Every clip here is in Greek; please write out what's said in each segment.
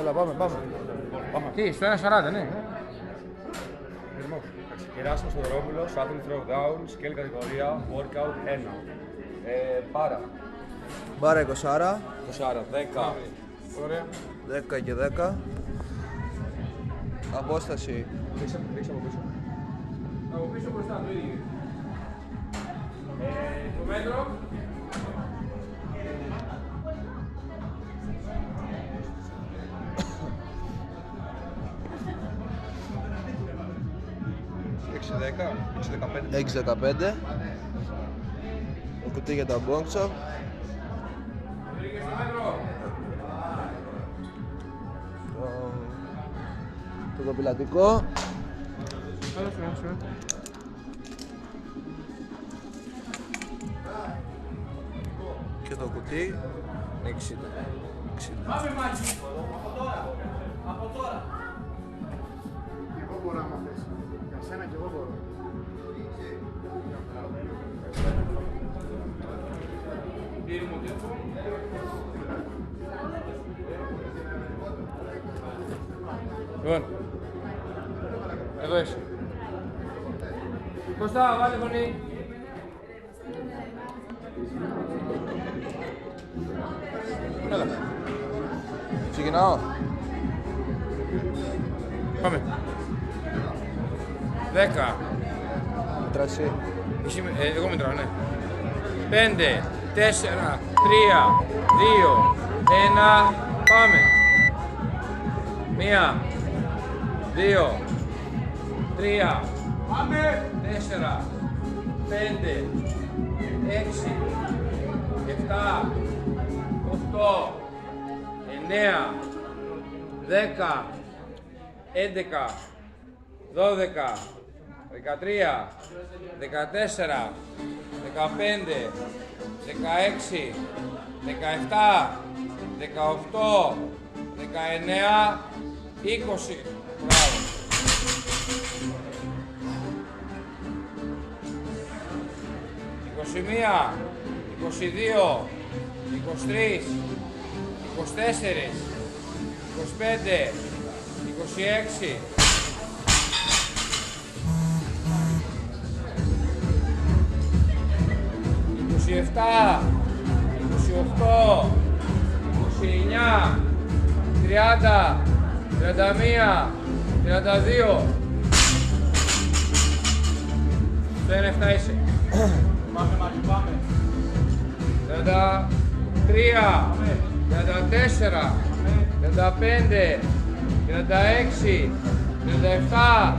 Έλα, πάμε. Τι, στο 1.40, ναι. Γεράσιμος Θοδωρόπουλος, Athletic Throwdown, scale κατηγορία, workout 1. Μπάρα. Μπάρα 20, 10. Ωραία. 10 και 10. Απόσταση. Δείξε από πίσω. Από πίσω μπροστά, το ίδιο. Το μέτρο. Έξι 6-15. Το κουτί για τα μπόξο. Το κοπηλατικό. Και το κουτί 60. Πάμε μάτσι. Από τώρα. Και εγώ μπορώ να μαθαίνω. Για σένα και εγώ μπορώ. Λοιπόν, εδώ είσαι. Κωστά, βάλε φωνή. Έλα. Ξεκινάω. Πάμε. 10. Μετράσει. Εγώ μετράω, ναι. 5, 4, 3, 2, 1, πάμε. 1, 2, 3, πάμε. 4, 5, 6, 7, 8, 9, 10, 11, 12, 13, 14, 15, 16, 17, 18, 19, 20. Μπράβο. 21, 22, 23, 24, 25, 26, 27, 28, 29, 30, 31, 32. Στο 1-7 είσαι. Πάμε μαζί, πάμε. 33, 34, 35, 36, 37.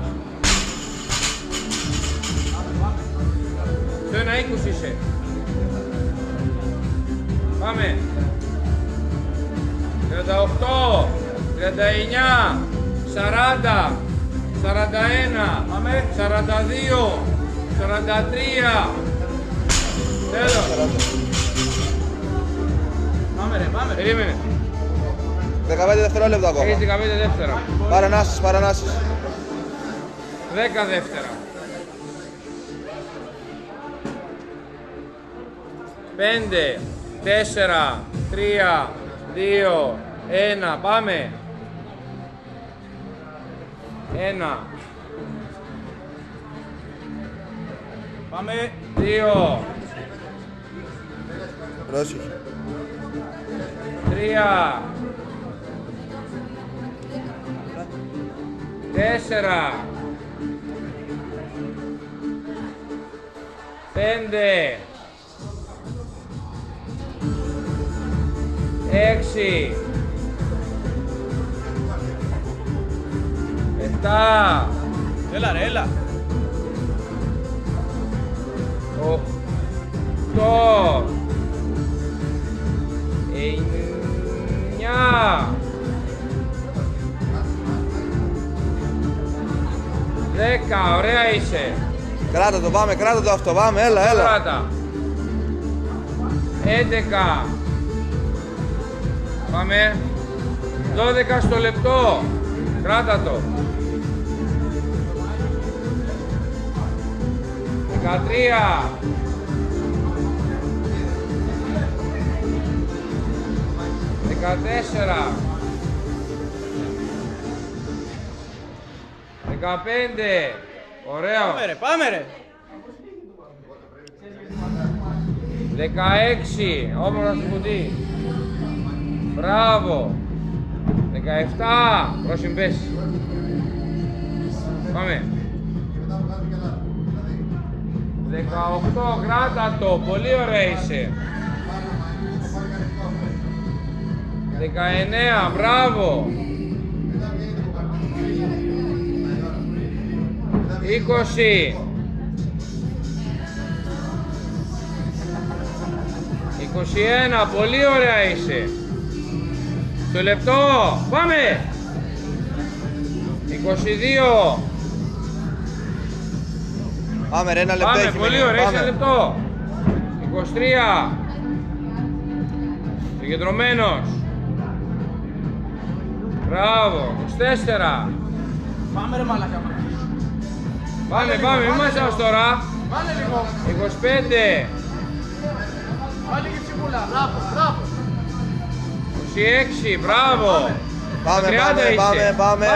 Στο 1-20 είσαι. Πάμε. 38, 39, 40, 41, πάμε. 42, 43. Τέλος. Πάμε ρε, πάμε. Περίμενε. 15 δευτερόλεπτα ακόμα. Έχεις 15 δεύτερα. Παρανάσεις. 10 δεύτερα. 5, 4, 3, 2, 1. Πάμε. 1. Πάμε. 2, Πρόσεχε. 3, 4, 5, 6, 7, Έλα ρε, έλα. 8, 9, 10, ωραία είσαι. Κράτα το αυτό, πάμε, έλα. Κράτα. 11. Πάμε. 12 στο λεπτό. Κράτα το. 13. 14. 15. Ωραίο. Πάμε ρε, πάμε ρε. 16. Όμορφα σκουτί. Μπράβο. 17. Προσυμπές. Πάμε. 18. Κράτα το. Πολύ ωραία είσαι. 19. Μπράβο. 20. 21. Πολύ ωραία είσαι. Στο λεπτό. Πάμε. 22. Πάμε ρε, ένα λεπτό Πάμε, έχει πολύ μείνει. ωραία, Πάμε. ένα λεπτό. 23. Συγκεντρωμένος. Μπράβο. 24. Πάμε ρε μαλάκα. Πάμε, μην μας τώρα. Πάνε λίγο. 25. Πάλι και τσιμπούλα. Μπράβο, μπράβο. 26. Μπράβο. Πάμε, 30 είσαι. πάμε.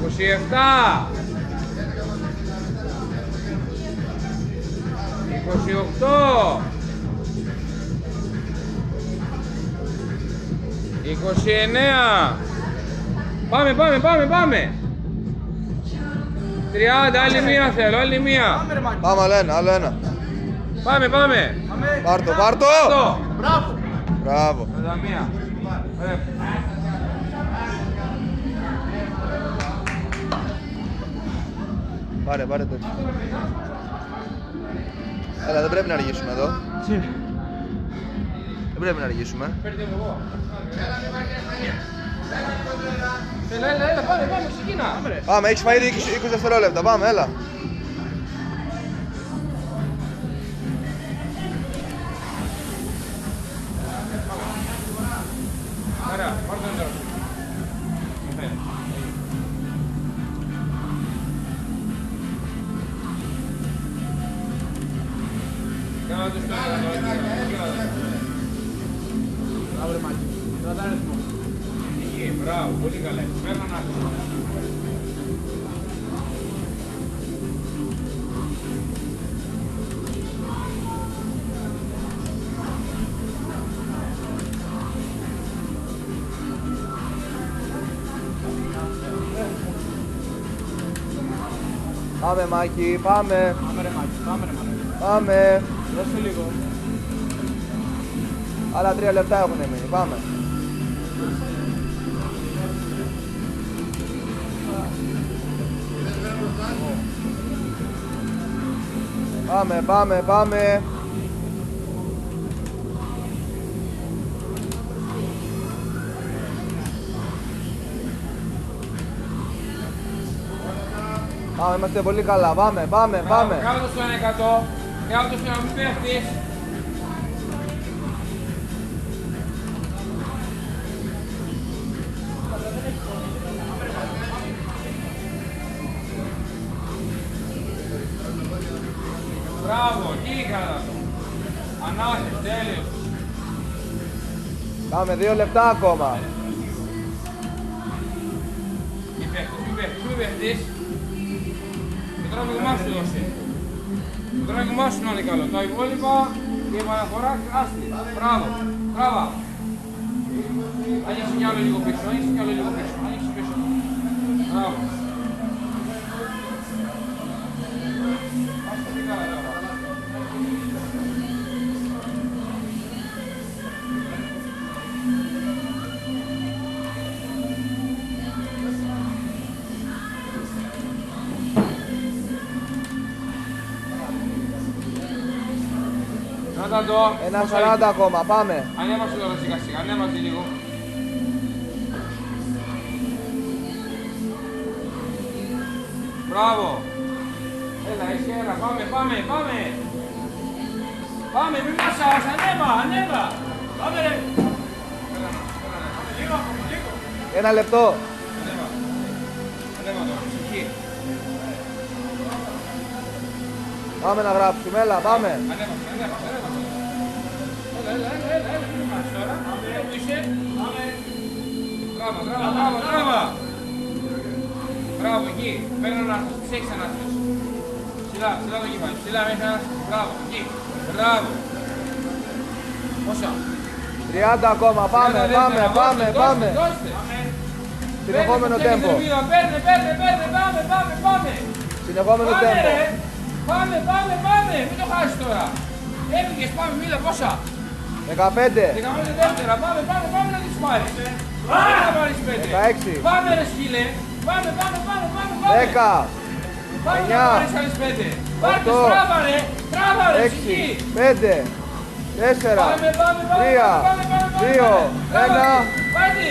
27. 28. 29. Πάμε. 30. Άλλη μία θέλω, άλλη μία. Πάμε ρε Μάκη. Πάμε, άλλο ένα. Πάμε. Πάμε. Πάρ' το. Αυτό. Μπράβο. Μπράβο. 41. Ωραία. Πάρε το. Έλα, δεν πρέπει να αργήσουμε εδώ. Δεν πρέπει να αργήσουμε. Έλα, πάμε, ξεκινά. Πάμε, έχεις φάει ήδη 20 δευτερόλεπτα. Πάμε, έλα. Ωραία, πάρ' το νερό. Κάνα τους το Μπράβο ρε Μάκη. Κρατάει ρυθμό. εκεί, μπράβο, πολύ καλά. Παίρνω να έρθω. Πάμε, Μάκη, πάμε. Πάμε ρε Μάκη. Πάμε ρε Μάκη. Πάμε. Δώσε λίγο. Άλλα 3 λεπτά έχουν μείνει. Πάμε. Πάμε. Πάμε, είμαστε πολύ καλά. Πάμε. Κάτω το στο 1%. Κάτω το στο να μην πέφτεις. Μπράβο, εκεί κράτα το. Ανάθες, τέλειος. Πάμε, 2 λεπτά ακόμα. Μην παίχτεις. Το τράβηγμά σου δώσε. Το τράβηγμά σου να είναι καλό. Τα υπόλοιπα και η επαναφορά άστη. Μπράβο, τράβα. Άνοιξε κι άλλο λίγο πίσω, άνοιξε πίσω. Μπράβο. Πάσε πολύ καλά τώρα. Κράτα το. 1,40 ακόμα. Πάμε. Ανέβασε τώρα σιγά σιγά, ανέβασε λίγο. Μπράβο. Έλα, είσαι ένα, πάμε. Πάμε, μην μασάς, ανέβα. Πάμε ρε. Λίγο. 1 λεπτό. Ανέβα τώρα, ψυχή. Πάμε να γράψουμε. Έλα, πάμε. Ανέβα. Έλα, μην μασάς τώρα. Όπου είσαι, πάμε. Τράβα. Μπράβο, εκεί. Παίρνω να έρθεις, τους έχεις να έρθεις. Ψηλά, ψηλά το κεφάλι. Ψηλά μέχρι να έρθεις. Μπράβο, εκεί. Μπράβο. Πόσα. 30 ακόμα, πάμε, πάμε, πάμε, πάμε. Συνεχόμενο τέμπο. Παίρνε, πάμε. Συνεχόμενο Πάμε τέμπο. ρε. Πάμε. Μην το χάσεις τώρα. Έβγες, πάμε, μίλα, πόσα. 15. 15 δεύτερα, πάμε να τις πάρεις. Πάμε να πάρεις 5. 16. Πάμε ρε σκύλε. Πάμε. 10. Πάμε να 9. πάρεις άλλες 5. Πάρτε, 8. τράβα ρε, 6. ψυχή. 5. 4. Πάμε, 3. 2. 1. Πάτε.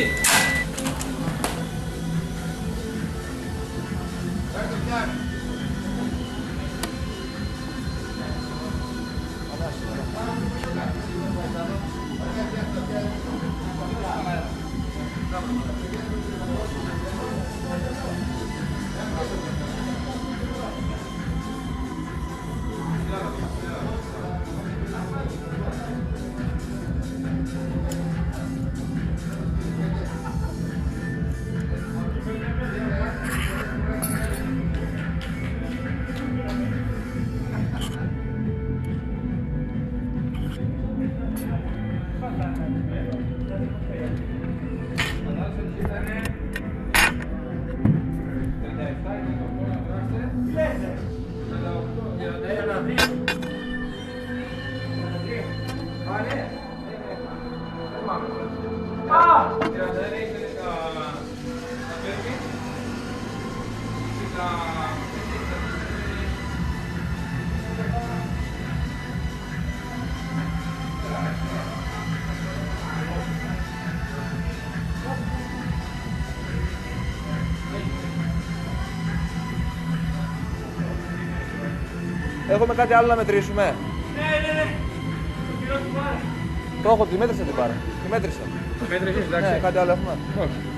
Έχουμε κάτι άλλο να μετρήσουμε. Ναι. Το έχω, τη μέτρησα την πάρα. Τη μέτρησα. Μέτρησες, εντάξει. Ναι, κάτι άλλο έχουμε. Όχι.